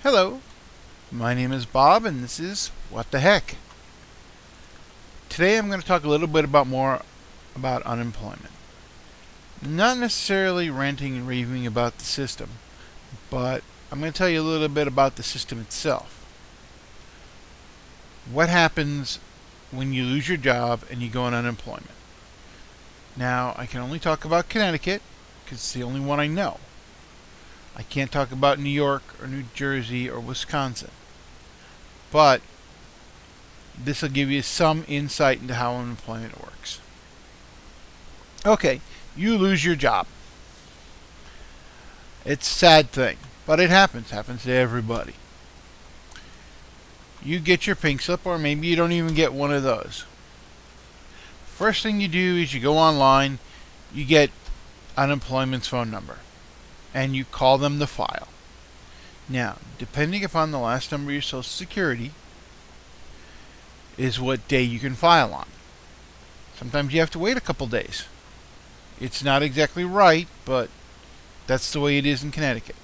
Hello, my name is Bob and this is What the Heck. Today I'm going to talk a little bit more about unemployment. Not necessarily ranting and raving about the system, but I'm going to tell you a little bit about the system itself. What happens when you lose your job and you go on unemployment? Now, I can only talk about Connecticut because it's the only one I know. I can't talk about New York or New Jersey or Wisconsin. But this will give you some insight into how unemployment works. Okay, you lose your job. It's a sad thing, but it happens. It happens to everybody. You get your pink slip, or maybe you don't even get one of those. First thing you do is you go online, you get unemployment's phone number, and you call them the file. Now, depending upon the last number of your Social Security, is what day you can file on. Sometimes you have to wait a couple days. It's not exactly right, but that's the way it is in Connecticut.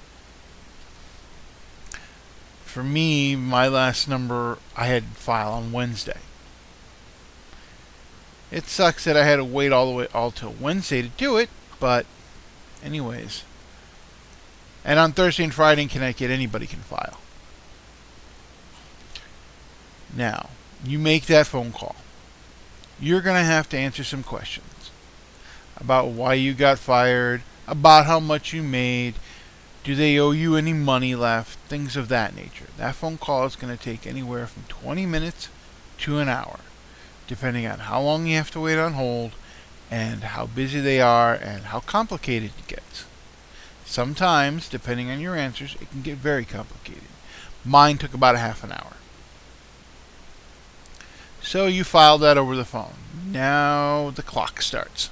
For me, my last number, I had to file on Wednesday. It sucks that I had to wait all till Wednesday to do it, but anyways. And on Thursday and Friday in Connecticut, anybody can file. Now, you make that phone call. You're going to have to answer some questions about why you got fired, about how much you made, do they owe you any money left, things of that nature. That phone call is going to take anywhere from 20 minutes to an hour, depending on how long you have to wait on hold and how busy they are and how complicated it gets. Sometimes, depending on your answers, it can get very complicated. Mine took about a half an hour. So you file that over the phone. Now the clock starts.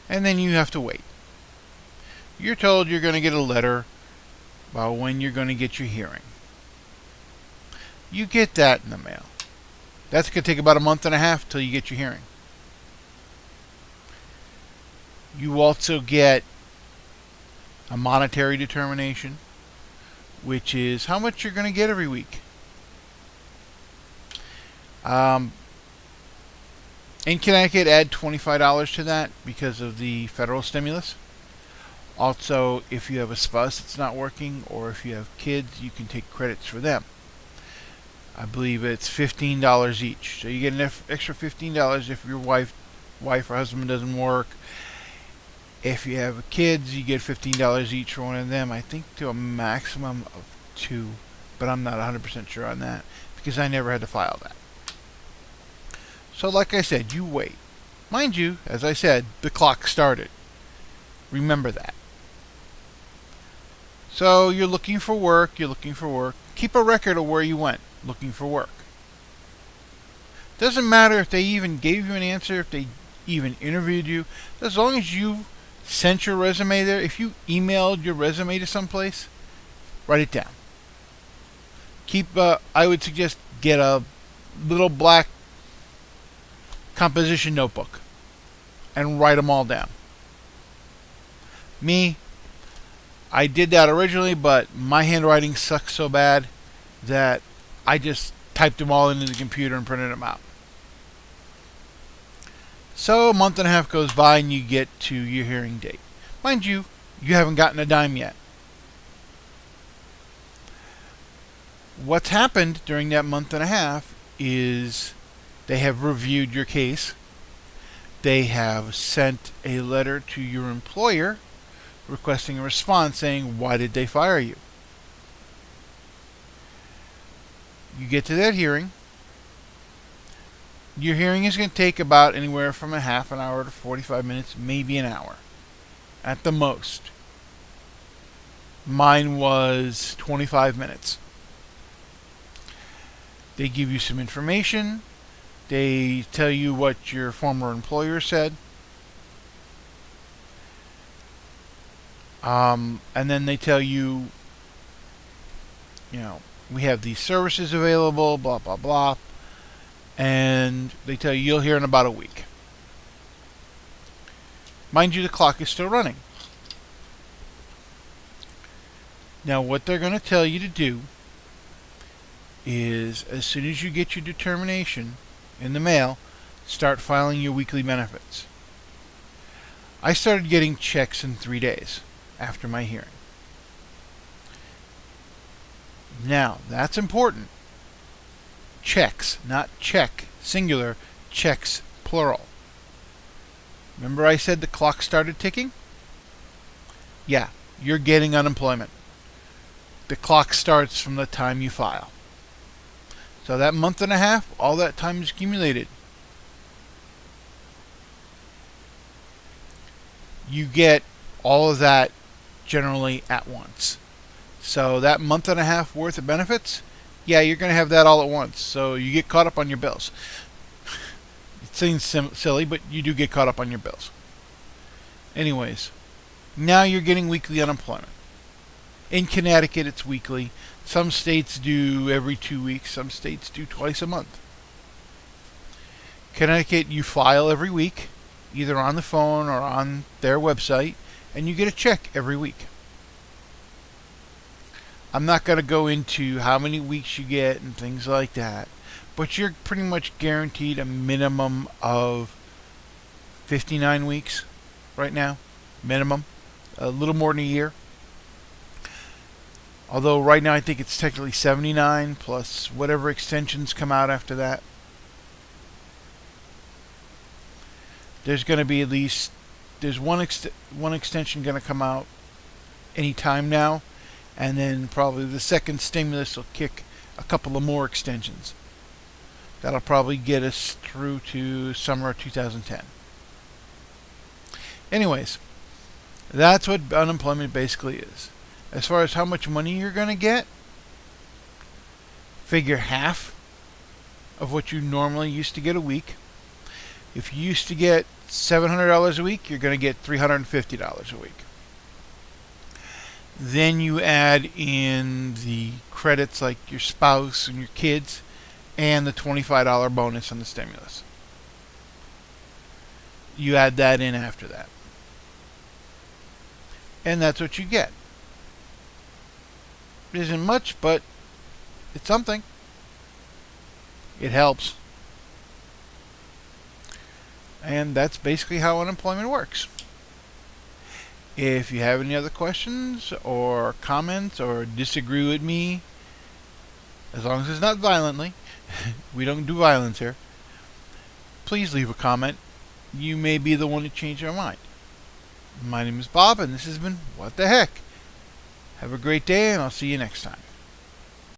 And then you have to wait. You're told you're going to get a letter about when you're going to get your hearing. You get that in the mail. That's going to take about a month and a half till you get your hearing. You also get a monetary determination, which is how much you're going to get every week. In Connecticut, add $25 to that because of the federal stimulus. Also, if you have a spouse that's not working, or if you have kids, you can take credits for them. I believe it's $15 each. So you get an extra $15 if your wife or husband doesn't work. If you have kids, you get $15 each for one of them. I think to a maximum of 2, but I'm not 100% sure on that because I never had to file that. So like I said, you wait. Mind you, as I said, the clock started. Remember that. So you're looking for work. Keep a record of where you went looking for work. Doesn't matter if they even gave you an answer, if they even interviewed you. As long as you sent your resume there, if you emailed your resume to someplace, write it down. I would suggest get a little black composition notebook and write them all down. Me, I did that originally, but my handwriting sucks so bad that I just typed them all into the computer and printed them out. So a month and a half goes by and you get to your hearing date. Mind you, you haven't gotten a dime yet. What's happened during that month and a half is they have reviewed your case. They have sent a letter to your employer requesting a response saying, why did they fire you? You get to that hearing. Your hearing is going to take about anywhere from a half an hour to 45 minutes, maybe an hour at the most. Mine was 25 minutes. They give you some information. They tell you what your former employer said. And then they tell you, we have these services available, blah, blah, blah. And they tell you you'll hear in about a week. Mind you, the clock is still running. Now, what they're going to tell you to do is, as soon as you get your determination in the mail, start filing your weekly benefits. I started getting checks in 3 days after my hearing. Now, that's important. Checks, not check, singular, checks, plural. Remember I said the clock started ticking? Yeah, you're getting unemployment. The clock starts from the time you file. So that month and a half, all that time is accumulated. You get all of that generally at once. So that month and a half worth of benefits, yeah, you're going to have that all at once. So you get caught up on your bills. It seems silly, but you do get caught up on your bills. Anyways, now you're getting weekly unemployment. In Connecticut, it's weekly. Some states do every 2 weeks. Some states do twice a month. Connecticut, you file every week, either on the phone or on their website, and you get a check every week. I'm not going to go into how many weeks you get and things like that, but you're pretty much guaranteed a minimum of 59 weeks right now. Minimum. A little more than a year. Although right now I think it's technically 79 plus whatever extensions come out after that. There's going to be at least, there's one extension going to come out any time now, and then probably the second stimulus will kick a couple of more extensions. That'll probably get us through to summer of 2010. Anyways, that's what unemployment basically is. As far as how much money you're going to get, figure half of what you normally used to get a week. If you used to get $700 a week, you're going to get $350 a week. Then you add in the credits like your spouse and your kids and the $25 bonus on the stimulus. You add that in after that. And that's what you get. It isn't much, but it's something. It helps. And that's basically how unemployment works. If you have any other questions or comments or disagree with me, as long as it's not violently, we don't do violence here, please leave a comment. You may be the one to change your mind. My name is Bob, and this has been What the Heck. Have a great day, and I'll see you next time.